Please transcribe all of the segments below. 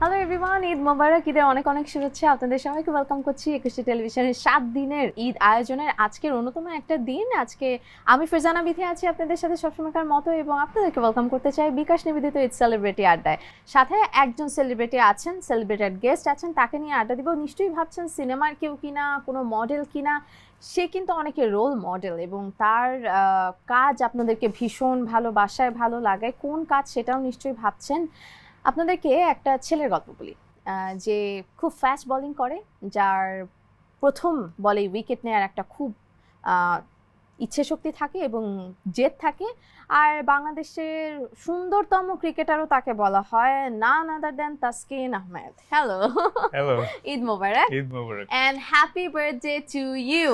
Hello everyone, Eid মোবারক। ঈদের অনেক অনেক শুভেচ্ছা। আপনাদের সবাইকে ওয়েলকাম করছি 21টি টেলিভিশনের 7 দিনের ঈদ আয়োজনের আজকের অন্যতম একটা দিন। আজকে আমি ফারজানা বিথি আছি আপনাদের সাথে সবসময়কার মতো, এবং আপনাদেরকে ওয়েলকাম করতে চাই বিকাশ নিবেদিত ঈদ সেলিব্রিটি আড্ডায়। সাথে একজন সেলিব্রিটি আছেন, সেলিব্রেটেড গেস্ট আছেন, তাকে নিয়ে আড্ডা দিব। নিশ্চয়ই ভাবছেন সিনেমার কেউ কিনা, কোনো মডেল কিনা। সে কিন্তু অনেকে রোল মডেল, এবং তার কাজ আপনাদেরকে ভীষণ ভালোবাসায় ভালো লাগায়। কোন কাজ সেটাও নিশ্চয়ই ভাবছেন। আপনাদেরকে একটা ছেলের গল্প বলি, যে খুব ফাস্ট বোলিং করে, যার প্রথম বলে উইকেট নেওয়ার একটা খুব ইচ্ছে শক্তি থাকে এবং জেদ থাকে। আর বাংলাদেশের সুন্দরতম ক্রিকেটারও তাকে বলা হয়, none other than Taskin Ahmed. Hello, hello, Eid Mubarak. Eid Mubarak and happy birthday to you.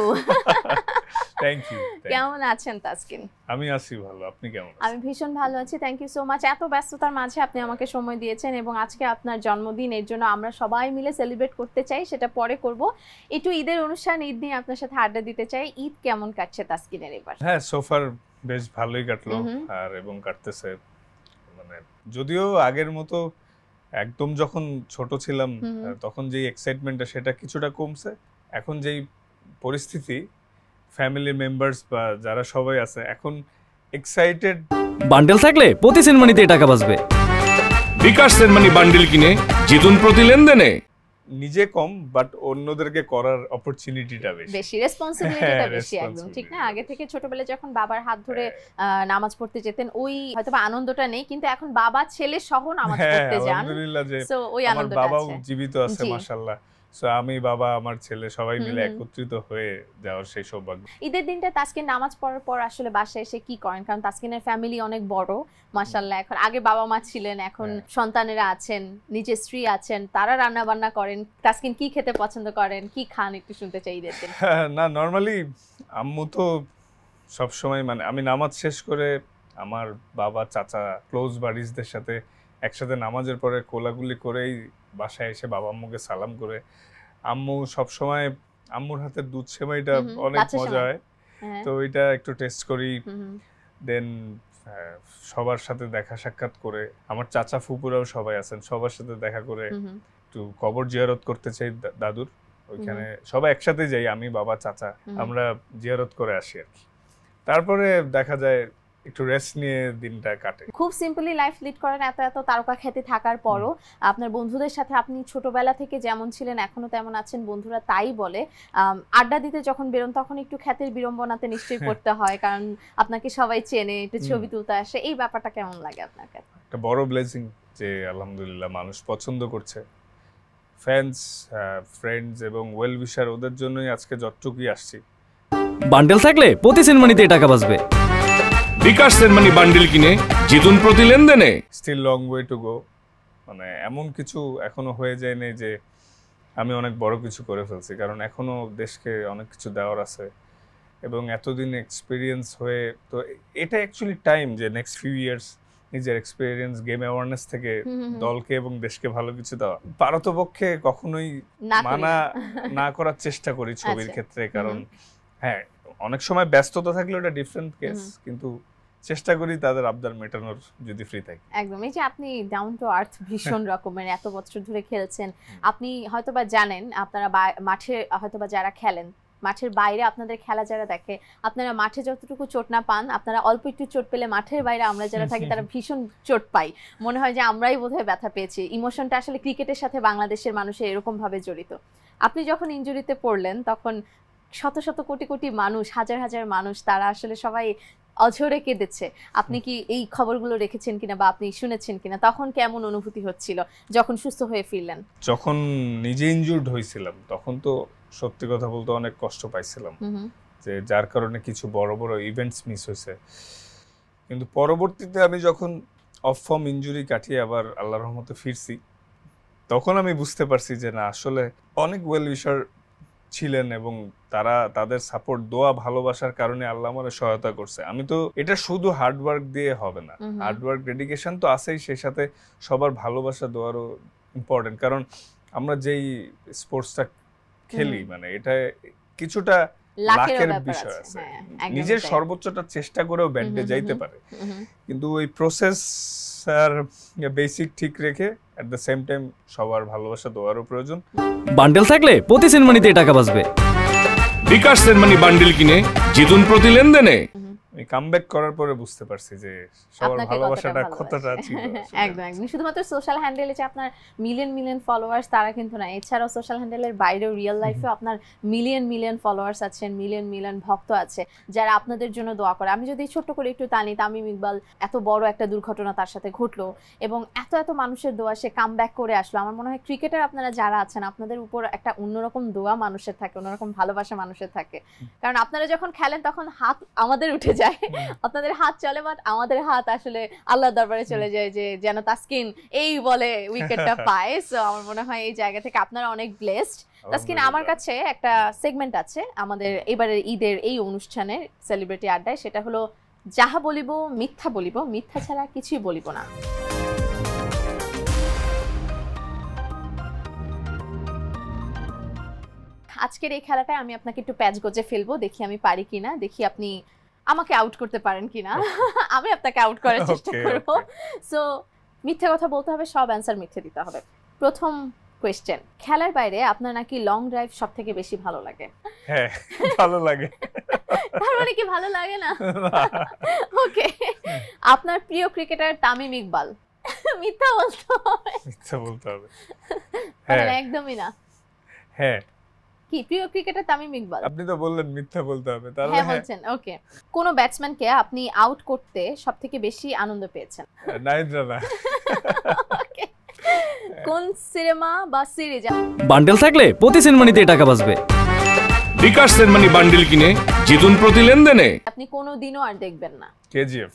Thank you. কেমন আছেন তাসকিন? আমি আছি ভালো, আপনি কেমন আছেন? আমি ভীষণ ভালো আছি, থ্যাংক ইউ সো মাচ। এত ব্যস্ততার মাঝে আপনি আমাকে সময় দিয়েছেন, এবং আজকে আপনার জন্মদিন, এর জন্য আমরা সবাই মিলে সেলিব্রেট করতে চাই, সেটা পরে করব। একটু ঈদের অনুষ্ঠান, ঈদ নিয়ে আপনার সাথে আড্ডা দিতে চাই। ঈদ কেমন কাটছে তাসকিনের এবার? হ্যাঁ, সোফার বেশ ভালোই কাটলো, আর এবং কাটতেছে। মানে যদিও আগের মতো একদম যখন ছোট ছিলাম তখন যেই এক্সাইটমেন্টটা সেটা কিছুটা কমছে। এখন যেই পরিস্থিতি, ফ্যামিলি মেম্বার্স বা যারা সবাই আছে এখন এক্সাইটেড। বান্ডেল থাকলে প্রতি সেনমানিতে টাকা বাঁচবে। বিকাশ সেনমানি বান্ডেল কিনে জিতুন প্রতি লেনদেনে। নিজে কম, বাট অন্যদেরকে করার অপরচুনিটিটা বেশি, রেসপন্সিবিলিটিটা বেশি। একদম ঠিক না? আগে থেকে ছোটবেলায় যখন বাবার হাত ধরে নামাজ পড়তে যেতেন, ওই হয়তোবা আনন্দটা নেই, কিন্তু এখন বাবা ছেলে সহ নামাজ পড়তে যান। আলহামদুলিল্লাহ যে সো ওই আনন্দটা আছে। বাবাও জীবিত আছে মাশাআল্লাহ। সো আমি, বাবা, আমার ছেলে সবাই মিলে একত্রিত হয়ে যাওয়ার সেই সৌভাগ্য। ঈদের দিনটা তাসকিন নামাজ পড়ার পর আসলে বাসায় এসে কি করেন? কারণ তাসকিনের ফ্যামিলি অনেক বড় মাশাআল্লাহ। এখন আগে বাবা মা ছিলেন, এখন সন্তানেরা আছেন, নিজের স্ত্রী আছেন, তারা রান্না বান্না করেন। তাসকিন কি খেতে পছন্দ করেন, কি খান, একটু শুনতে চাই ঈদের দিন। না, নরমালি আম্মু তো সব সময়, মানে আমি নামাজ শেষ করে আমার বাবা, চাচা, ক্লোজ বাড়িজদের সাথে একসাথে নামাজের পরে কোলাকুলি করেই বাসায় এসে বাবা আম্মুকে সালাম করে। আম্মু সবসময়, আম্মুর হাতের দুধ সেমাইটা অনেক মজা হয়, তো এটা একটু টেস্ট করি। দেন সবার সাথে দেখা সাক্ষাৎ করে, আমার চাচা ফুপুরাও সবাই আছেন, সবার সাথে দেখা করে একটু কবর জিয়ারত করতে চাই দাদুর। ওইখানে সবাই একসাথে যাই, আমি, বাবা, চাচা, আমরা জিয়ারত করে আসি আর কি। তারপরে দেখা যায় একটু রেস্ট নিয়ে দিনটা কাটে। খুব সিম্পলি লাইফ লিড করেন, এত এত তারকা খ্যাতি থাকার পরও আপনার বন্ধুদের সাথে আপনি ছোটবেলা থেকে যেমন ছিলেন এখনো তেমন আছেন, বন্ধুরা তাই বলে। আড্ডা দিতে যখন বেরোন তখন একটু খ্যাতির বিড়ম্বনাতে নিশ্চয়ই পড়তে হয়, কারণ আপনাকে সবাই চেনে, একটু ছবি তুলতে আসে। এই ব্যাপারটা কেমন লাগে আপনার কাছে? একটা বড় ব্লেসিং যে আলহামদুলিল্লাহ মানুষ পছন্দ করছে। ফ্যান্স, ফ্রেন্ডস এবং ওয়েল উইশার, ওদের জন্যই আজকে যতটুকুই আসছি। বান্ডেল থাকলে প্রতি সেনমানিতে টাকা বাঁচবে। বিকাশ সেনমানি বান্ডেল কিনে জিতুন প্রতি লেনদেনে। Still long way to go. মানে এমন কিছু এখনো হয়ে যায়নি যে আমি অনেক বড় কিছু করে ফেলছি, কারণ এখনো দেশকে অনেক কিছু দেওয়ার আছে, এবং এতদিন এক্সপিরিয়েন্স হয়ে, তো এটা অ্যাকচুয়ালি টাইম যে নেক্সট ফিউ ইয়ার্স নিজের এক্সপিরিয়েন্স, গেম অ্যাওয়ারনেস থেকে দলকে এবং দেশকে ভালো কিছু দেওয়া। পারতপক্ষে কখনোই মানা না করার চেষ্টা করি ছবির ক্ষেত্রে, কারণ হ্যাঁ অনেক সময় ব্যস্ততা থাকলে ওটা ডিফারেন্ট কেস, কিন্তু চেষ্টা করি তাদের আবদার মেটানোর যদি ফ্রি থাকি। একদম। এই যে আপনি ডাউন টু আর্থ ভীষণ রকমের, এত বছর ধরে খেলছেন, আপনি হয়তোবা জানেন, আপনারা মাঠে হয়তোবা যারা খেলেন, মাঠের বাইরে আপনাদের খেলা যারা দেখে, আপনারা মাঠে যতটুকু চোট না পান, আপনারা অল্প একটু চোট পেলে মাঠের বাইরে আমরা যারা থাকি তারা ভীষণ চোট পাই। মনে হয় যে আমরাই বোধহয় ব্যথা পেয়েছি। ইমোশনটা আসলে ক্রিকেটের সাথে বাংলাদেশের মানুষের এরকম ভাবে জড়িত। আপনি যখন ইনজুরিতে পড়লেন তখন শত শত কোটি কোটি মানুষ, হাজার হাজার মানুষ, তারা আসলে সবাই অঝরে কেঁদেছে। আপনি কি এই খবরগুলো রেখেছেন কিনা বা আপনি শুনেছেন কিনা? তখন কেমন অনুভূতি হচ্ছিল যখন সুস্থ হয়ে ফিরলেন? যখন নিজে ইনজুর্ড হয়েছিলাম তখন তো সত্যি কথা বলতে অনেক কষ্ট পাইছিলাম, যে যার কারণে কিছু বড় বড় ইভেন্টস মিস হয়েছে। কিন্তু পরবর্তীতে আমি যখন অফ ফর্ম ইনজুরি কাটিয়ে আবার আল্লাহর রহমতে ফিরছি, তখন আমি বুঝতে পারছি যে না, আসলে অনেক ওয়েল উইশার ছিলেন, এবং তারা তাদের সাপোর্ট, দোয়া, ভালোবাসার কারণে আল্লাহ আমারে সহায়তা করছে। আমি তো এটা শুধু হার্ড ওয়ার্ক দিয়ে হবে না, হার্ড ওয়ার্ক, ডেডিকেশন তো আছেই, সেই সাথে সবার ভালোবাসা, দোয়ারও ইম্পর্টেন্ট। কারণ আমরা যেই স্পোর্টসটা খেলি, মানে এটা কিছুটা লাকের বিষয় আছে। নিজের সর্বোচ্চটা চেষ্টা করেও ব্যাটে যাইতে পারে, কিন্তু ওই প্রসেস আর বেসিক ঠিক রেখে এট দ্য সেম টাইম সবার ভালোবাসা দোয়ারও প্রয়োজন। বান্ডেল থাকলে প্রতি সেনমানিতে টাকা বাঁচবে। বিকাশ সেনমানি বান্ডেল কিনে জিতুন প্রতি লেনদেনে। আমি কামব্যাক করার পরে বুঝতে পারছি যে সবার ভালোবাসাটা কতটা ছিল। একদম একদম। শুধুমাত্র সোশ্যাল হ্যান্ডেলে যে আপনার মিলিয়ন ফলোয়ার্স তারা কিন্তু না, এছাড়াও সোশ্যাল হ্যান্ডেলের বাইরেও রিয়েল লাইফেও আপনার মিলিয়ন ফলোয়ার্স আছেন, মিলিয়ন ভক্ত আছে যারা আপনাদের জন্য দোয়া করে। আমি যদি ছোট্ট করে একটু টানি, তামিম ইকবাল এত বড় একটা দুর্ঘটনা তার সাথে ঘটলো এবং এত মানুষের দোয়া সে কামব্যাক করে আসলো। আমার মনে হয় ক্রিকেটার আপনারা যারা আছেন আপনাদের উপর একটা অন্যরকম দোয়া মানুষের থাকে, অন্যরকম ভালোবাসা মানুষের থাকে। কারণ আপনারা যখন খেলেন তখন হাত আমাদের উঠে যায়, আপনাদের হাত চলে, বাট আমাদের হাত আসলে আল্লাহর দরবারে চলে যায় যে যেন তাসকিন এই বলে উইকেটটা পায়। সো আমার মনে হয় এই জায়গা থেকে আপনারা অনেক ব্লেসড। তাসকিন, আমার কাছে একটা সেগমেন্ট আছে আমাদের এবারের ঈদের এই অনুষ্ঠানের সেলিব্রিটি আড্ডায়, সেটা হলো যাহা বলিব মিথ্যা বলিব, মিথ্যা ছাড়া কিছুই বলিব না। আজকের এই খেলাটায় আমি আপনাকে একটু প্যাচ গজে ফেলবো, দেখি আমি পারি কিনা, দেখি আপনি আমাকে আউট করতে পারেন কিনা। আমি আপনাকে আউট করার চেষ্টা করব। সো মিথ্যে কথা বলতে হবে, সব অ্যান্সার মিথ্যে দিতে হবে। প্রথম কোয়েশ্চেন, খেলার বাইরে আপনার নাকি লং ড্রাইভ সবথেকে বেশি ভালো লাগে? হ্যাঁ, ভালো লাগে। তার মানে কি ভালো লাগে না? ওকে। আপনার প্রিয় ক্রিকেটার তামিম ইকবাল? মিথ্যা বলতে হবে। মিথ্যা বলতে হবে। হ্যাঁ, একদমই না। হ্যাঁ। কি প্রিয় ক্রিকেটার তামিম ইকবাল? আপনি তো বললেন মিথ্যা বলতে হবে, তাহলে হ্যাঁ বলছেন। ওকে। কোন ব্যাটসম্যানকে আপনি আউট করতে সবথেকে বেশি আনন্দ পেয়েছেন? নাইট রানা। ওকে। কোন সিনেমা বা সিরিজ? বান্ডেল থাকলে প্রতি সেনমানিতে টাকা বাঁচবে। বিকাশ সেনমানি বান্ডেল কিনে জিতুন প্রতি লেনদেনে। আপনি কোনোদিনও আর দেখবেন না? কেজিএফ।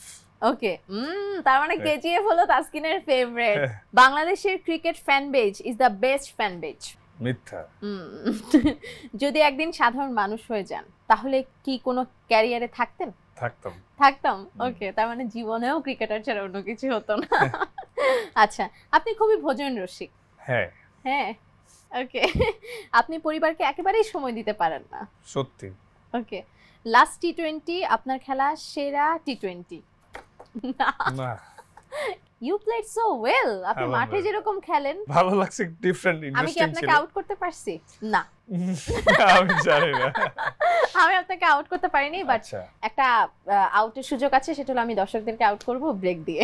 ওকে। তার মানে কেজিএফ হলো তাসকিনের ফেভারিট। বাংলাদেশের cricket fan base is the best fan base. মিথ্যা। যদি একদিন সাধারণ মানুষ হয়ে যান তাহলে কি কোনো ক্যারিয়ারে থাকতেন? থাকতাম। ওকে, তার মানে জীবনেও ক্রিকেটার ছাড়া অন্য কিছু হতো না। আচ্ছা, আপনি খুবই ভোজন রসিক। হ্যাঁ। ওকে। আপনি পরিবারকে একেবারেই সময় দিতে পারেন না? সত্যি। ওকে। লাস্ট টি20 আপনার খেলা সেরা টি20? না। You played so well. আপনি মাঠে যেরকম খেলেন ভালো লাগছে, ডিফারেন্ট ইন্টারেস্টিং ছিল। আমি কি আপনাকে আউট করতে পারছি? না। আমি জানি না। আমি আপনাকে আউট করতে পারিনি, বাট একটা আউটের সুযোগ আছে, সেটা হলো আমি দর্শকদেরকে আউট করব ব্রেক দিয়ে।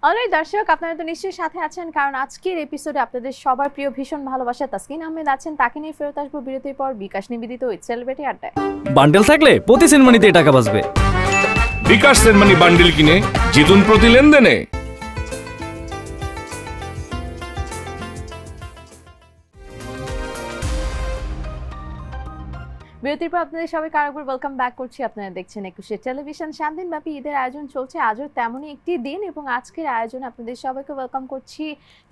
অলরাইট দর্শক, আপনারা তো নিশ্চয়ই সাথে আছেন, কারণ আজকের এপিসোডে আপনাদের সবার প্রিয় ভীষণ ভালোবাসা তাসকিন আহমেদ আছেন। তাকে নিয়ে ফেরত আসবো বিরতির পর বিকাশ নিবেদিত উইথ সেলিব্রিটি আড্ডায়। বান্ডেল থাকলে প্রতি সেনমানিতে টাকা বাঁচবে। বিকাশ সেনমানি বান্ডেল কিনে জিতুন প্রতি লেনদেনে। বিরতির পর আপনাদের সবাইকে আরেকবার ওয়েলকাম ব্যাক করছি। আপনারা দেখছেন একুশে টেলিভিশন। 7 দিন ব্যাপী ঈদের আয়োজন চলছে, আজও তেমনই একটি দিন, এবং আজকের আয়োজনে আপনাদের সবাইকে ওয়েলকাম করছি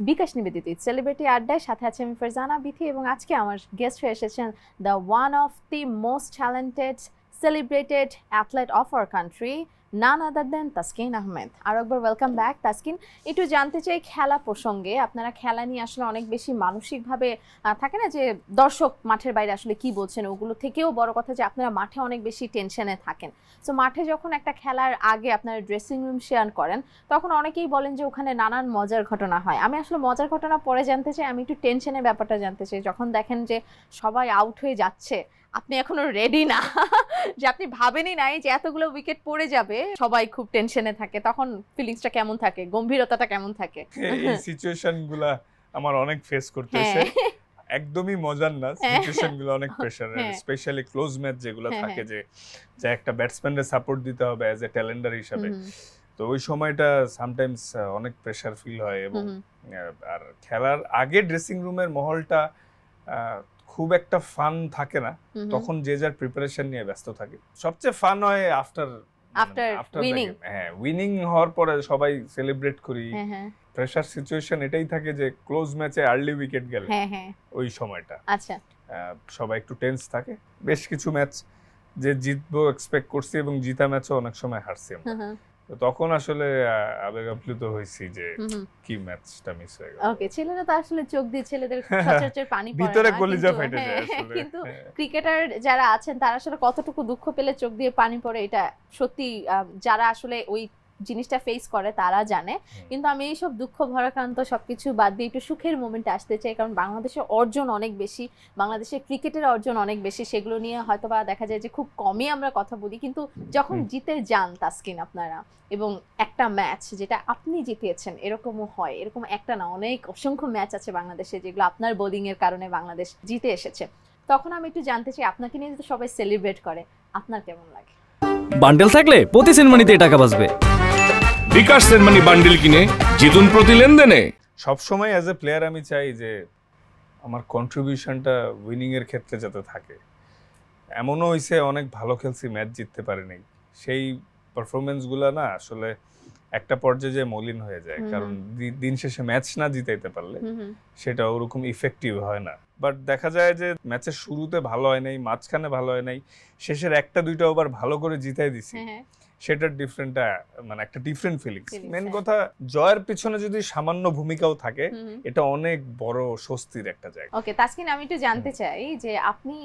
বিকাশ নিবেদিত সেলিব্রিটি আড্ডায়। সাথে আছে আমি ফারজানা বিথি, এবং আজকে আমার গেস্ট হয়ে এসেছেন the one of the most talented celebrated athlete of our country, none other than Taskin Ahmed. আর একবার ওয়েলকাম ব্যাক তাসকিন। একটু জানতে চাই খেলা প্রসঙ্গে, আপনারা খেলা নিয়ে আসলে অনেক বেশি মানসিকভাবে থাকে না যে দর্শক মাঠের বাইরে আসলে কি বলছেন, ওগুলো থেকেও বড় কথা যে আপনারা মাঠে অনেক বেশি টেনশনে থাকেন। সো মাঠে যখন একটা খেলার আগে আপনারা ড্রেসিং রুম শেয়ার করেন তখন অনেকেই বলেন যে ওখানে নানান মজার ঘটনা হয়। আমি আসলে মজার ঘটনা পরে জানতে চাই, আমি একটু টেনশনের ব্যাপারটা জানতে চাই। যখন দেখেন যে সবাই আউট হয়ে যাচ্ছে, আপনি এখনো রেডি না, যে আপনি ভাবেনই নাই যে এতগুলো উইকেট পড়ে যাবে, সবাই খুব টেনশনে থাকে, তখন ফিলিংসটা কেমন থাকে, গম্ভীরতাটা কেমন থাকে? এই সিচুয়েশনগুলো আমার অনেক ফেস করতে হয়েছে। একদমই মজার না সিচুয়েশনগুলো, অনেক প্রেসারের, স্পেশালি ক্লোজ ম্যাচ যেগুলো থাকে, যে একটা ব্যাটসম্যানের সাপোর্ট দিতে হবে অ্যাজ এ ট্যালেন্টার হিসেবে। তো ওই সময়টা সামটাইমস অনেক প্রেসার ফিল হয়। এবং আর খেলার আগে ড্রেসিং রুমের মহলটা খুব একটা ফান থাকে না, তখন যে যার প্রিপারেশন নিয়ে ব্যস্ত থাকে। সবচেয়ে ফান হয় আফটার উইনিং। হ্যাঁ, উইনিং হওয়ার পরে সবাই সেলিব্রেট করি। প্রেসার সিচুয়েশন এটাই থাকে যে ক্লোজ ম্যাচে আর্লি উইকেট গেলে ওই সময়টা আচ্ছা সবাই একটু টেন্স থাকে। বেশ কিছু ম্যাচ যে জিতবো এক্সপেক্ট করছি, এবং জিতা ম্যাচও অনেক সময় হারছি আমরা। তো তখন আসলে আবেগ আপ্লুত হইছি যে কি ম্যাচটা মিস হয়ে গেল। ওকে, ছেলেরা তো আসলে চোখ দিয়ে ছেলেদের সচরাচর পানি পড়ে, ভিতরে কলিজা ফেটে যায় আসলে। কিন্তু ক্রিকেটার যারা আছেন তারা আসলে কতটুকু দুঃখ পেলে চোখ দিয়ে পানি পড়ে, এটা সত্যি যারা আসলে ওই জিনিসটা ফেস করে তারা জানে, কিন্তু আমি এইসব দুঃখ ভরাক্রান্ত সবকিছু বাদ দিয়ে একটু সুখের মোমেন্টে আসতে চাই, কারণ বাংলাদেশের অর্জন অনেক বেশি, বাংলাদেশের ক্রিকেটের অর্জন অনেক বেশি, সেগুলো নিয়ে হয়তোবা দেখা যায় যে খুব কমই আমরা কথা বলি, কিন্তু যখন জিতে যান তাসকিন আপনারা, এবং একটা ম্যাচ যেটা আপনি জিতিয়েছেন, এরকমও হয়, এরকম একটা না অনেক অসংখ্য ম্যাচ আছে বাংলাদেশে যেগুলো আপনার বোলিং এর কারণে বাংলাদেশ জিতে এসেছে, তখন আমি একটু জানতে চাই আপনাকে নিয়ে যদি সবাই সেলিব্রেট করে আপনার কেমন লাগে? বান্ডেল থাকলে প্রতি সেনমানিতে টাকা বাঁচবে। বিকাশ সেনমানি বান্ডেল কিনে জিতুন প্রতি লেনদেনে। সবসময় অ্যাজ এ প্লেয়ার আমি চাই যে আমার কন্ট্রিবিউশনটা উইনিং এর ক্ষেত্রে যাতে থাকে। এমনও হয়েছে অনেক ভালো খেলছি, ম্যাচ জিততে পারিনি, সেই পারফরমেন্সগুলো না আসলে একটা পর্যায়ে যে মলিন হয়ে যায়, কারণ দিন শেষে ম্যাচ না জিতাইতে পারলে সেটা ওরকম ইফেক্টিভ হয় না। বাট দেখা যায় যে ম্যাচের শুরুতে ভালো হয় নাই, মাঝখানে ভালো হয় নাই, শেষের একটা দুইটা ওভার ভালো করে জিতাই দিছি, সেটার ডিফারেন্টটা মানে একটা ডিফারেন্ট ফিলিংস। মেন কথা জয়ের পিছনে যদি সামান্য ভূমিকাও থাকে, এটা অনেক বড় স্বস্তির একটা জায়গা। ওকে তাসকিন, আমি একটু জানতে চাই যে আপনি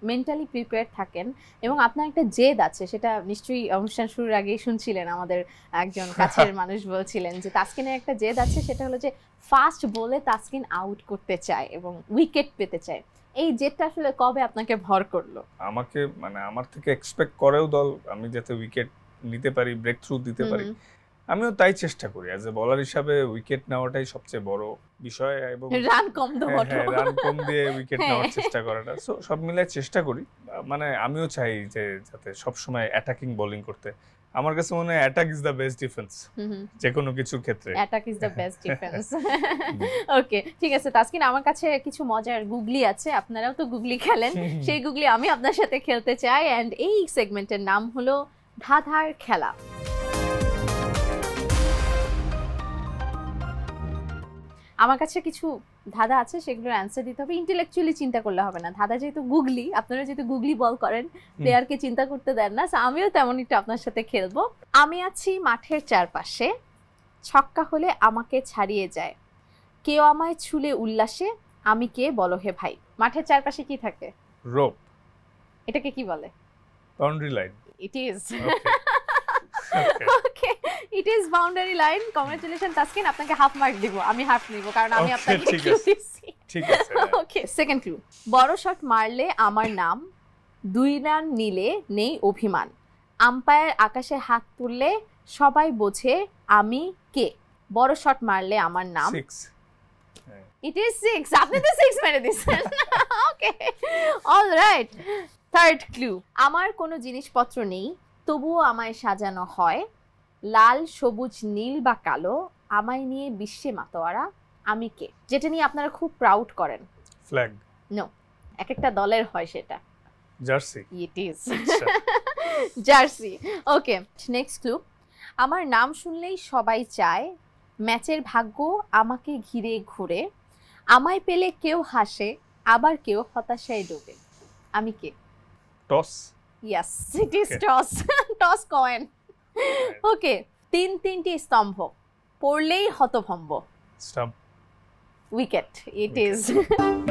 মেন্টালি প্রিপেয়ার থাকেন এবং আপনার একটা জেদ আছে, সেটা নিশ্চয়ই অনুষ্ঠান শুরুর আগেই শুনছিলেন, আমাদের একজন কাছের মানুষ বলছিলেন যে তাসকিনের একটা জেদ আছে, সেটা হলো যে ফাস্ট বলে তাসকিন আউট করতে চায় এবং উইকেট পেতে চায়। এই জেদটা আসলে কবে আপনাকে ভর করলো? আমাকে মানে আমার থেকে এক্সপেক্ট করেও দল আমি যাতে উইকেট নিতে পারি, ব্রেক থ্রু দিতে পারি, আমিও তাই চেষ্টা করি। অ্যাজ এ বলার হিসাবে উইকেট নেওয়াটাই সবচেয়ে বড় বিষয়, এবং রান কম রান কম দিয়ে উইকেট নেওয়ার চেষ্টা করাটা, সো সব মিলাই চেষ্টা করি। মানে আমিও চাই যে যাতে সবসময় অ্যাটাকিং বোলিং করতে। আমার কাছে মনে হয় attack is the best defence যে কোনো কিছুর ক্ষেত্রে। Attack is the best defence. Okay ঠিক আছে তাসকিন, আমার কাছে কিছু মজার গুগলি আছে, আপনারাও তো গুগলি খেলেন, সেই গুগলি আমি আপনার সাথে খেলতে চাই। এন্ড এই সেগমেন্টের নাম হলো ধাঁধার খেলা। আমার কাছে কিছু ধাঁধা আছে, সেগুলোর অ্যান্সার দিতে হবে, ইন্টেলেকচুয়ালি চিন্তা করলে হবে না। ধাঁধা যেহেতু গুগলি, আপনারা যেহেতু গুগলি বল করেন, প্লেয়ারকে চিন্তা করতে দেন না, আমিও তেমন একটু আপনার সাথে খেলবো। আমি আছি মাঠের চারপাশে, ছক্কা হলে আমাকে ছাড়িয়ে যায়, কেউ আমায় ছুলে উল্লাসে, আমি কে বলো হে ভাই। মাঠের চারপাশে কি থাকে? রোপ। এটাকে কি বলে? Boundary line. It is. Okay it is boundary line. Congratulation Taskin, আপনাকে হাফ মার্ক দিব, আমি হাফ নিব কারণ আমি আপনাকে ক্লু দিয়েছি। ঠিক আছে। ওকে সেকেন্ড ক্লু, বড় শট মারলে আমার নাম, 2 রান নিলে নেই অভিমান, আম্পায়ার আকাশে হাত তুললে সবাই বোঝে আমি কে। বড় শট মারলে আমার নাম। 6। It is 6। আপনি তো 6 মেরে দিয়েছেন। Okay alright. থার্ড ক্লু, আমার কোনো জিনিসপত্র নেই তবুও আমায় সাজানো হয়, লাল সবুজ নীল বা কালো, আমায় নিয়ে বিশ্বে মাতোয়ারা, আমি কে। যেটা নিয়ে আপনারা খুব প্রাউড করেন। ফ্ল্যাগ। নো, এক একটা দলের হয় সেটা। Jersey. It is jersey. Okay next clue, আমার নাম শুনলেই সবাই চায়, ম্যাচের ভাগ্য আমাকে ঘিরে ঘুরে, আমায় পেলে কেউ হাসে আবার কেউ হতাশায় ডোবে, আমি কে। Toss. Yes, it is toss. Toss coin. Okay, 3টি স্তম্ভ, পড়লেই হতভম্ব। Stump. Wicket, it is.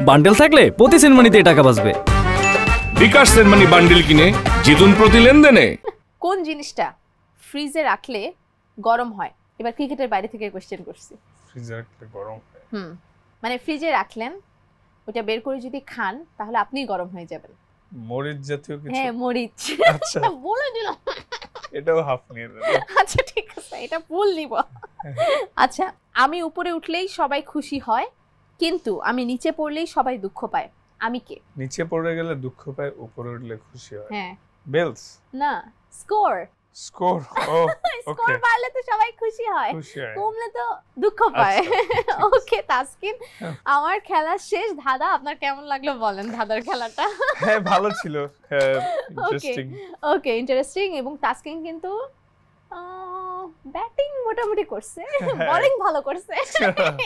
Bundle থাকলে প্রতি সেনমানিতে টাকা বাঁচবে। বিকাশ সেনমানি বান্ডেল কিনে জিতুন প্রতি লেনদেনে। কোন জিনিসটা ফ্রিজে রাখলে গরম হয়? এবার ক্রিকেটের বাইরে থেকে কোশ্চেন করছি। ফ্রিজে রাখলে গরম হয়? মানে ফ্রিজে রাখলেন, ওটা বের করে যদি খান তাহলে আপনি গরম হয়ে যাবেন। মরিচ জাতীয় কিছু? হ্যাঁ মরিচ। আচ্ছা বলে দিলাম। এটাও হাফ নিয়ে দেন। আচ্ছা ঠিক আছে, এটা ভুল নিব। আচ্ছা, আমি উপরে উঠলেই সবাই খুশি হয়, কিন্তু আমি নিচে পড়লেই সবাই দুঃখ পায়, আমি কে। নিচে পড়ে গেলে দুঃখ পায়, উপরে উঠলে খুশি হয়। হ্যাঁ। বেলস। না, স্কোর। স্কোর। ও স্কোর পারলে তো সবাই খুশি হয়, কমলে তো দুঃখ পায়। ওকে তাসকিন, আমার খেলা শেষ। ধাঁধা আপনার কেমন লাগলো বলেন, ধাঁধার খেলাটা? হ্যাঁ ভালো ছিল, ইন্টারেস্টিং। ওকে ইন্টারেস্টিং। এবং তাসকিন কিন্তু ব্যাটিং মোটামুটি করছে, বোলিং ভালো করছে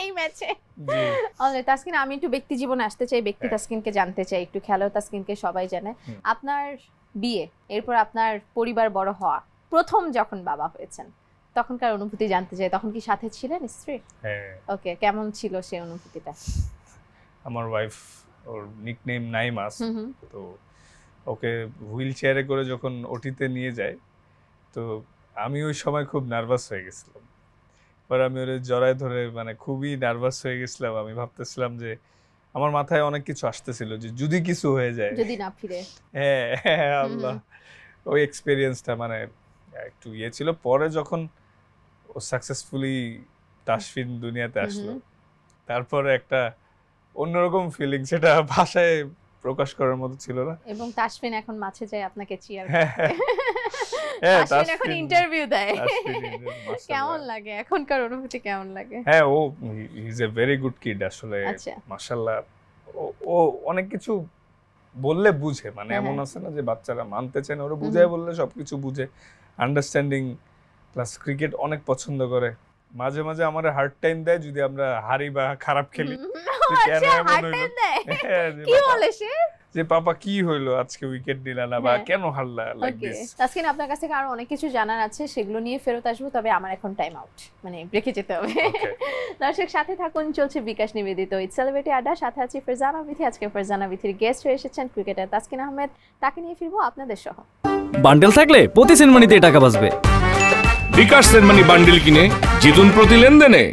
এই ম্যাচে। অলরাইট তাসকিন, আমি একটু ব্যক্তি জীবনে আসতে চাই, ব্যক্তি তাসকিনকে জানতে চাই একটু। খেলাও তাসকিনকে সবাই জানে। আপনার বিয়ে, এরপর আপনার পরিবার বড় হওয়া, প্রথম যখন বাবা হয়েছেন তখনকার অনুভূতি জানতে চাই। তখন কি সাথে ছিলেন স্ত্রী? হ্যাঁ। ওকে, কেমন ছিল সেই অনুভূতিটা? আমার ওয়াইফ, ওর নিকনেম নাইমাস, তো ওকে হুইল চেয়ারে করে যখন ওটিতে নিয়ে যায়, তো আমি ওই সময় খুব নার্ভাস হয়ে গেছিলাম। পরে আমি ওরে জড়ায় ধরে মানে খুবই নার্ভাস হয়ে গেছিলাম। আমি ভাবতেছিলাম যে আমার মাথায় অনেক কিছু আসতেছিল যে যদি কিছু হয়ে যায়, যদি না ফিরে। হ্যাঁ আল্লাহ, ওই এক্সপেরিয়েন্সটা মানে একটু ছিল। পরে যখন ও সাকসেসফুলি তাসফিন দুনিয়াতে আসলো, তারপরে একটা অন্যরকম ফিলিং, সেটা ভাষায় প্রকাশ করার মতো ছিল না। এবং তাসফিন এখন মাঝে যায় আপনাকে চিয়ার হ্যাঁ, তাসফিন এখন ইন্টারভিউ দেয়। কেমন লাগে এখনকার অনুভূতি, কেমন লাগে? হ্যাঁ, ও he is a very good kid আসলে, মাশাআল্লাহ। ও অনেক কিছু বললে বুঝে, মানে এমন আছে না যে বাচ্চারা মানতে চায় না, ওরা বুঝায় বললে সবকিছু বুঝে, আন্ডারস্ট্যান্ডিং, প্লাস ক্রিকেট অনেক পছন্দ করে। মাঝে মাঝে আমার হার্ড টাইম দেয় যদি আমরা হারি বা খারাপ খেলি। কি বলে সে যে পাপা কি হইলো আজকে, উইকেট নিলা না বা কেন হারলা, লাইক দিস। তাসকিন, আপনার কাছ থেকে আরো অনেক কিছু জানার আছে, সেগুলো নিয়ে ফেরত আসবো, তবে আমার এখন টাইম আউট, মানে ব্রেকে যেতে হবে। দর্শক সাথে থাকুন, চলছে বিকাশ নিবেদিত ঈদ সেলিব্রিটি আড্ডা, সাথে আছি ফারজানা বিথি। আজকে ফারজানা বিথির গেস্ট হয়ে এসেছেন ক্রিকেটার তাসকিন আহমেদ। তাকে নিয়ে ফিরবো আপনাদের সহ। বান্ডেল থাকলে প্রতি সেনমানিতে টাকা বাঁচবে। বিকাশ সেনমানি বান্ডেল কিনে জিতুন প্রতি লেনদেনে।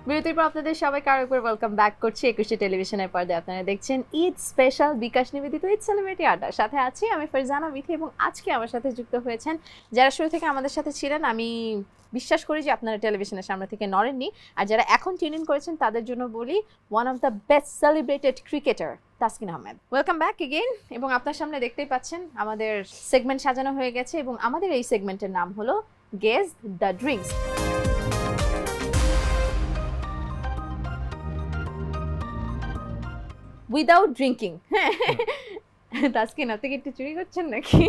বিরতির পর আপনাদের সবাইকে আরেকবার ওয়েলকাম ব্যাক করছি। 21 টেলিভিশনের পর্দায় আপনারা দেখছেন ঈদ স্পেশাল বিকাশ নিবেদিত ঈদ সেলিব্রিটি আড্ডা। সাথে আছি আমি ফারজানা বিথি, এবং আজকে আমার সাথে যুক্ত হয়েছেন যারা শুরু থেকে আমাদের সাথে ছিলেন। আমি বিশ্বাস করি যে আপনারা টেলিভিশনের সামনে থেকে নড়েননি, আর যারা এখন টিউন ইন করেছেন তাদের জন্য বলি, one of the best celebrated cricketer Taskin Ahmed. Welcome back again. এবং আপনার সামনে দেখতেই পাচ্ছেন আমাদের সেগমেন্ট সাজানো হয়ে গেছে, এবং আমাদের এই সেগমেন্টের নাম হলো guess the drinks. Without drinking. Taskin, আপনি কি একটু চুরি করছেন নাকি?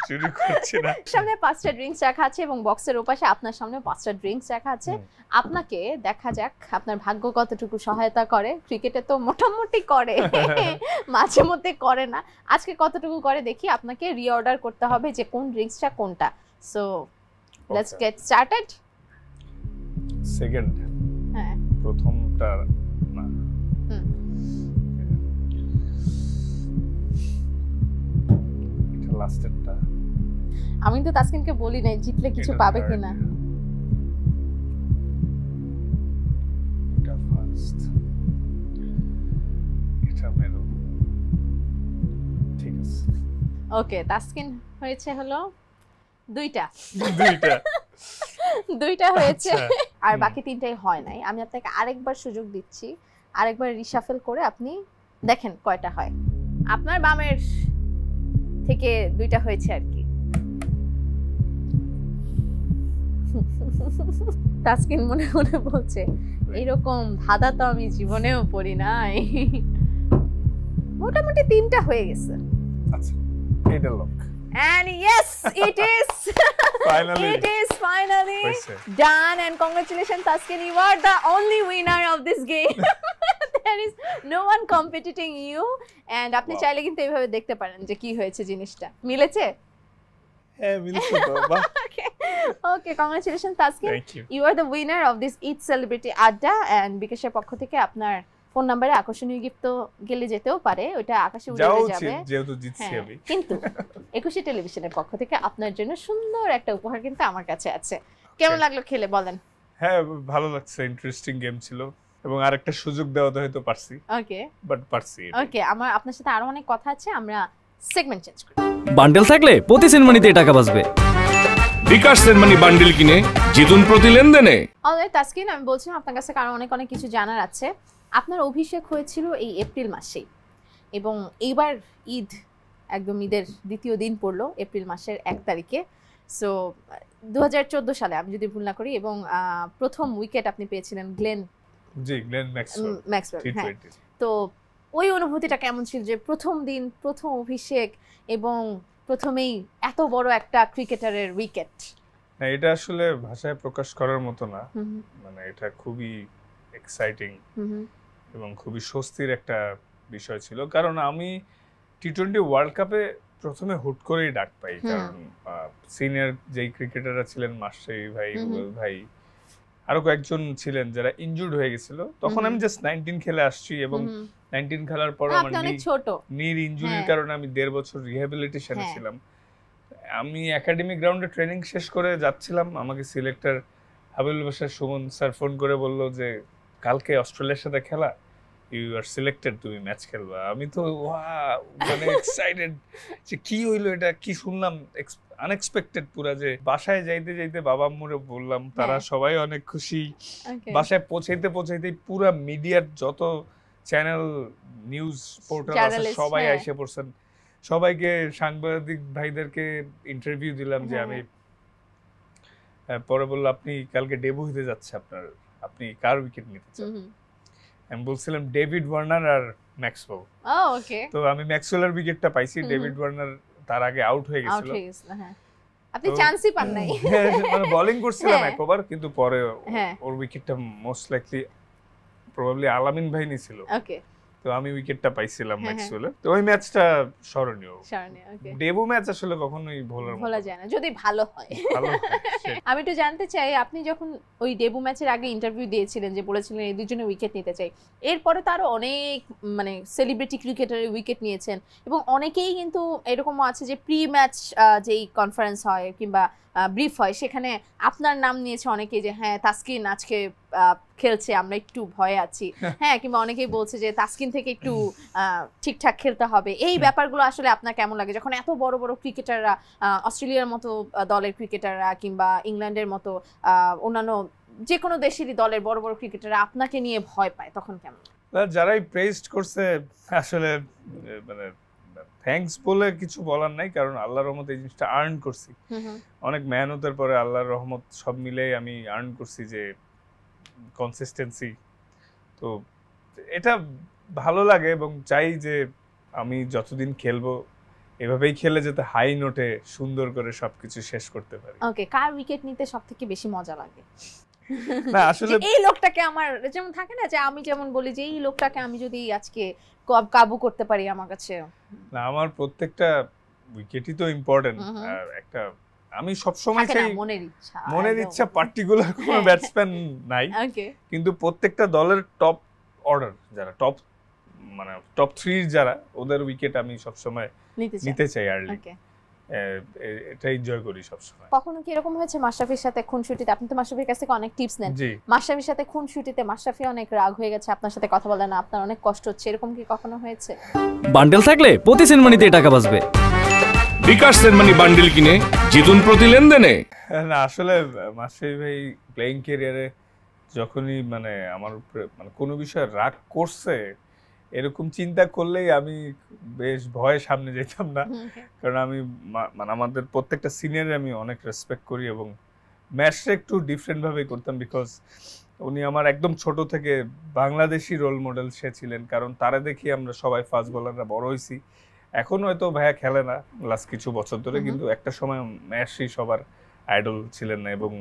চুরি করছি না। সামনে 5টা ড্রিঙ্কস রাখা আছে, এবং বক্সের ওপাশে আপনার সামনে 5টা ড্রিঙ্কস রাখা আছে। আপনাকে দেখা যাক আপনার ভাগ্য কতটুকু সহায়তা করে। ক্রিকেটে তো মোটামুটি করে, মাঝে মধ্যে করে না। আজকে কতটুকু করে দেখি। আপনাকে রিঅর্ডার করতে হবে যে কোন ড্রিঙ্কসটা কোনটা। So let's get started. Second, হ্যাঁ, প্রথমটা না, লাস্টেরটা। আমি তো তাসকিনকে বলি নাই জিতলে কিছু পাবে কিনা। এটা ফার্স্ট, এটা মেরু। ঠিক আছে, ওকে। তাসকিন হয়েছে হলো দুইটা হয়েছে, আর বাকি 3টাই হয় নাই। আমি আপনাকে আরেকবার সুযোগ দিচ্ছি, আরেকবার রিশাফেল করে আপনি দেখেন কয়টা হয়। আপনার বামের থেকে 2টা হয়েছে আর কি। তাসকিন মনে মনে বলছে, এরকম ধাঁধা তো আমি জীবনেও পড়ি নাই। মোটামুটি 3টা হয়ে গেছে। আচ্ছা, এটা lock. And yes, it is. Finally. It is finally done, and congratulations Taskin, you are the only winner of this game. There is no one competing you, and আপনি চাইলে কিন্তু এইভাবে দেখতে পারেন যে কি হয়েছে জিনিসটা। মিলেছে? হ্যাঁ, মিলেছে বাবা। Okay, congratulations Taskin. You are the winner of this Eid Celebrity Adda, and বিকাশের পক্ষ থেকে আপনার ফোন নম্বরে আকর্ষণীয় গিফট তো গেলে যেতেও পারে, ওটা আকাশে উড়ে যাবে যেহেতু জিতছি আমি। কিন্তু 21 টেলিভিশনের পক্ষ থেকে আপনার জন্য সুন্দর একটা উপহার কিন্তু আমার কাছে আছে। কেমন লাগলো খেলে বলেন? হ্যাঁ, ভালো লাগছে, ইন্টারেস্টিং গেম ছিল, এবং আরেকটা সুযোগ দেওয়াতে হয়তো পারছি। ওকে, বাট পারছি। ওকে, আমার আপনার সাথে আরো অনেক কথা আছে, আমরা সেগমেন্ট চেঞ্জ করি। বান্ডেল থাকলে প্রতি সেনমানিতে টাকা বাঁচবে। বিকাশ সেনমানি বান্ডেল কিনে জিতুন প্রতি লেনদেনে। অলরাইট তাসকিন, আমি বলছিলাম আপনার কাছে আরো অনেক কিছু জানার আছে। আপনার অভিষেক হয়েছিল এই এপ্রিল মাসেই, এবং এইবার ঈদ একদম ঈদের দ্বিতীয় দিন পড়লো এপ্রিল মাসের 1 তারিখে। সো 2014 সালে আমি যদি ভুল না করি, এবং প্রথম উইকেট আপনি পেয়েছিলেন গ্লেন ম্যাক্সওয়েল। হ্যাঁ, তো ওই অনুভূতিটা কেমন ছিল যে প্রথম দিন, প্রথম অভিষেক, এবং প্রথমেই এত বড় একটা ক্রিকেটারের উইকেট? না, এটা আসলে ভাষায় প্রকাশ করার মতো না। মানে এটা খুবই এক্সাইটিং এবং খুবই স্বস্তির একটা বিষয় ছিল, কারণ আমি টি-20 ওয়ার্ল্ড কাপে প্রথমে হুট করেই ডাক পাই। কারণ সিনিয়র যেই ক্রিকেটাররা ছিলেন, মাশরাফি ভাই, রুবেল ভাই, আরো কয়েকজন ছিলেন যারা ইনজুর্ড হয়ে গেছিল, তখন আমি জাস্ট 19 খেলে আসছি এবং 19 খেলার পর আমার নির ইনজুরির কারণে আমি 1.5 বছর রিহ্যাবিলিটেশনে ছিলাম। আমি একাডেমি গ্রাউন্ডে ট্রেনিং শেষ করে যাচ্ছিলাম, আমাকে selector Habibul Bashar Suman sir phone করে বলল যে কালকে অস্ট্রেলিয়ার সাথে খেলা, ইউ আর সিলেক্টেড, তুমি ম্যাচ খেলবা। আমি তো মানে এক্সাইটেড যে কি হইলো এটা, কি শুনলাম, আনএক্সপেক্টেড পুরা। যে বাসায় যাইতে যাইতে বাবা আম্মুরে বললাম, তারা সবাই অনেক খুশি। বাসায় পৌঁছাইতে পুরা মিডিয়ার যত চ্যানেল নিউজ পোর্টাল আছে সবাই এসে পড়ছেন, সবাইকে সাংবাদিক ভাইদেরকে ইন্টারভিউ দিলাম যে আমি পরে বললো আপনি কালকে ডেবু হতে যাচ্ছে আপনার, আপনি কার উইকেট নিতে চান? আমি বলছিলাম ডেভিড ওয়ার্নার আর ম্যাক্সওয়েল। তো আমি ম্যাক্সওয়েলের উইকেটটা পাইছি, ডেভিড ওয়ার্নার তার আগে আউট হয়ে গেছিল, আপনি চান্সই পান নাই। মানে বোলিং করছিলাম এক ওভার, কিন্তু পরে ওর উইকেটটা মোস্ট লাইকলি প্রবাবলি আলামিন ভাই নিছিল। তো আমি উইকেটটা পাইছিলাম ম্যাক্সওয়েলের। তো ওই ম্যাচটা স্মরণীয়। ডেবু ম্যাচ আসলে কখনোই ভোলা যায় না যদি ভালো হয়। আমি একটু জানতে চাই, আপনি যখন ওই ডেবু ম্যাচের আগে ইন্টারভিউ দিয়েছিলেন যে বলেছিলেন এই দুজনে উইকেট নিতে চাই, এরপরে তো আরো অনেক মানে সেলিব্রিটি ক্রিকেটারের উইকেট নিয়েছেন এবং অনেকেই কিন্তু এরকমও আছে যে প্রি ম্যাচ যেই কনফারেন্স হয় কিংবা ব্রিফ হয় সেখানে আপনার নাম নিয়েছে অনেকে, যে হ্যাঁ তাসকিন আজকে খেলছে, আমরা একটু ভয়ে আছি, হ্যাঁ, কিংবা অনেকেই বলছে যে তাসকিন থেকে একটু ঠিকঠাক খেলতে হবে। এই ব্যাপারগুলো আসলে আপনার কেমন লাগে যখন এত বড় বড় ক্রিকেটাররা, অস্ট্রেলিয়ার মতো দলের ক্রিকেটাররা কিংবা ইংল্যান্ডের মতো অন্যান্য যে কোনো দেশেরই দলের বড় বড় ক্রিকেটাররা আপনাকে নিয়ে ভয় পায়, তখন কেমন? যারাই প্রেজড করছে আসলে মানে থ্যাঙ্কস বলে কিছু বলার নাই, কারণ আল্লাহর রহমতে এই জিনিসটা আর্ন করছি, অনেক মেহনতের পরে আল্লাহর রহমত সব মিলে আমি আর্ন করছি যে কনসিস্টেন্সি। তো এটা ভালো লাগে এবং চাই যে আমি যতদিন খেলবো এভাবেই খেলে যাতে হাই নোটে সুন্দর করে সবকিছু শেষ করতে পারি। ওকে, কার উইকেট নিতে সবথেকে বেশি মজা লাগে? না আসলে এই লোকটাকে আমার, যেমন থাকে না যে আমি যেমন বলি যে এই লোকটাকে আমি যদি আজকে কাবু করতে পারি, আমার কাছে না, আমার প্রত্যেকটা উইকেটই তো ইম্পর্টেন্ট। আর একটা আমি সব সময় চাই, মনের ইচ্ছা পার্টিকুলার কোনো ব্যাটসম্যান নাই, কিন্তু প্রত্যেকটা দলের টপ অর্ডার যারা মানে টপ 3 যারা, ওদের উইকেট আমি সব সময় নিতে চাই আর্লি। এটা এনজয় করি সব সময়। কখনো কি এরকম হয়েছে মাশরাফির সাথে খুনসুটিতে, আপনি তো মাশরাফির কাছ থেকে অনেক টিপস নেন, মাশরাফির সাথে খুনসুটিতে মাশরাফি অনেক রাগ হয়ে গেছে, আপনার সাথে কথা বলে না, আপনার অনেক কষ্ট হচ্ছে, এরকম কি কখনো হয়েছে? বান্ডেল থাকলে প্রতি সেনমানিতে টাকা বাঁচবে। বিকাশ সেনমানি বান্ডেল কিনে জিতুন প্রতি লেনদেনে। না আসলে মাশরাফি ভাই প্লেইং ক্যারিয়ারে যখনই মানে আমার মানে কোনো বিষয়ে রাগ করছে এরকম চিন্তা করলেই আমি বেশ ভয়ে সামনে যেতাম না, কারণ আমি মানে আমাদের প্রত্যেকটা সিনিয়র আমি অনেক রেসপেক্ট করি এবং ম্যাচটা একটু ডিফারেন্ট ভাবে করতাম, বিকজ উনি আমার একদম ছোট থেকে বাংলাদেশি রোল মডেল সে ছিলেন, কারণ তারা দেখি আমরা সবাই ফাস্ট বোলাররা বড় হয়েছি। এখন হয়তো ভাইয়া খেলে না লাস্ট কিছু বছর ধরে, কিন্তু একটা সময় ম্যাচই সবার আইডল ছিলেন না। এবং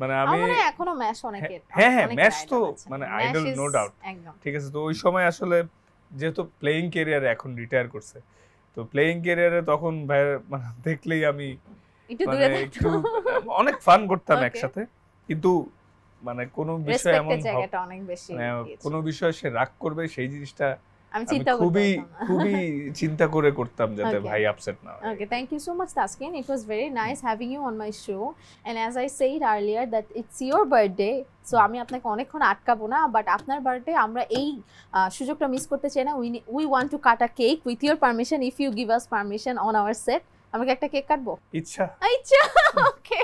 মানে আমি এখনো ম্যাচ অনেকের, হ্যাঁ ম্যাচ তো মানে আইডল নো ডাউট, ঠিক আছে। তো ওই সময় আসলে যেহেতু প্লেইং ক্যারিয়ারে এখন রিটায়ার করছে, তো প্লেইং ক্যারিয়ারে তখন ভাই মানে দেখলেই আমি একটু অনেক ফান করতাম একসাথে, কিন্তু মানে কোনো বিষয় এমন কোনো বিষয় সে রাগ করবে সেই জিনিসটা আমি খুবই চিন্তা করে করতাম যাতে ভাই আপসেট না হয়। Okay, thank you so much Taskin. It was very nice having you on my show, and as I said earlier that it's your birthday, so আমি আপনাকে অনেকক্ষণ আটকাবো না, বাট আপনার বার্থডে আমরা এই সুযোগটা মিস করতে চাই না। we want to cut a cake with your permission, if you give us permission on our set. আমরা কি একটা কেক কাটবো? ইচ্ছা। ওকে,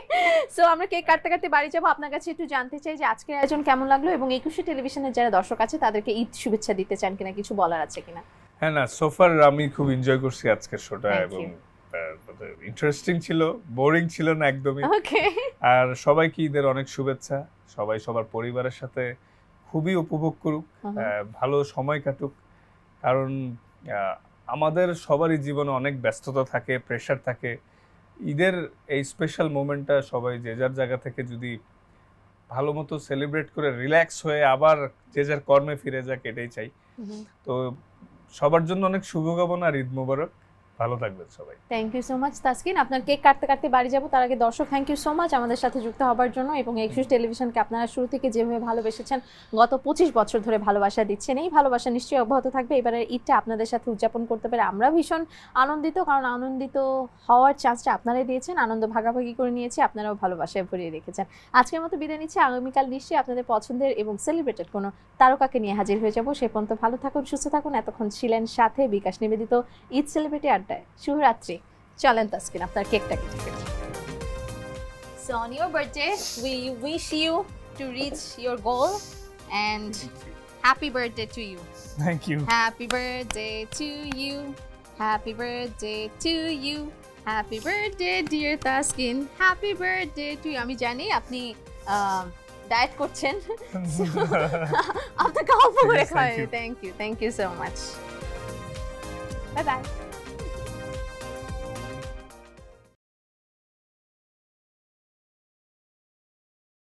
সো আমরা কেক কাটতে কাটতে বাড়ি যাবো। আপনার কাছে একটু জানতে চাই যে আজকের আয়োজন কেমন লাগলো এবং একুশে টেলিভিশনের যারা দর্শক আছে তাদেরকে ঈদ শুভেচ্ছা দিতে চান কিনা, কিছু বলার আছে কিনা? হ্যাঁ না, সোফার আমি খুব এনজয় করছি আজকের শোটা এবং ইন্টারেস্টিং ছিল, বোরিং ছিল না একদমই। ওকে, আর সবাইকে ঈদের অনেক শুভেচ্ছা, সবাই সবার পরিবারের সাথে খুবই উপভোগ করুক, ভালো সময় কাটুক, কারণ আমাদের সবারই জীবনে অনেক ব্যস্ততা থাকে, প্রেশার থাকে। ঈদের এই স্পেশাল মোমেন্টটা সবাই যে যার জায়গা থেকে যদি ভালো মতো সেলিব্রেট করে রিল্যাক্স হয়ে আবার যে যার কর্মে ফিরে যাক, এটাই চাই। তো সবার জন্য অনেক শুভকামনা, ঈদ মোবারক। ভালো থাকবেন সবাই। Thank you so much Taskin. আপনার কেক কাটতে কাটতে বাড়ি যাব, তার আগে দর্শক থ্যাংক ইউ সো মাচ আমাদের সাথে যুক্ত হবার জন্য, এবং একুশ টেলিভিশনকে আপনারা শুরু থেকে যেভাবে ভালোবেসেছেন, গত 25 বছর ধরে ভালোবাসা দিচ্ছেন, এই ভালোবাসা নিশ্চয়ই অব্যাহত থাকবে। এবারে ঈদটা আপনাদের সাথে উদযাপন করতে পেরে আমরা ভীষণ আনন্দিত, কারণ আনন্দিত হওয়ার চান্সটা আপনারাই দিয়েছেন, আনন্দ ভাগাভাগি করে নিয়েছি, আপনারাও ভালোবাসায় ভরিয়ে রেখেছেন। আজকের মতো বিদায় নিচ্ছি, আগামীকাল নিশ্চয়ই আপনাদের পছন্দের এবং সেলিব্রেটেড কোনো তারকাকে নিয়ে হাজির হয়ে যাবো। সে পর্যন্ত ভালো থাকুন, সুস্থ থাকুন। এতক্ষণ ছিলেন সাথে বিকাশ নিবেদিত ঈদ সেলিব্রিটি আড্ডায়। শুভরাত্রি। চলেন তাসকিন আপনার কেকটা কেটে ফেলি। So on your birthday, we wish you to reach your goal and happy birthday to you. Thank you. Happy birthday to you. Happy birthday to you. Happy birthday dear Taskin. Happy birthday to you. আমি জানি আপনি diet করছেন, আপনাকে অল্প করে খাওয়াই। Thank you so much. Bye by.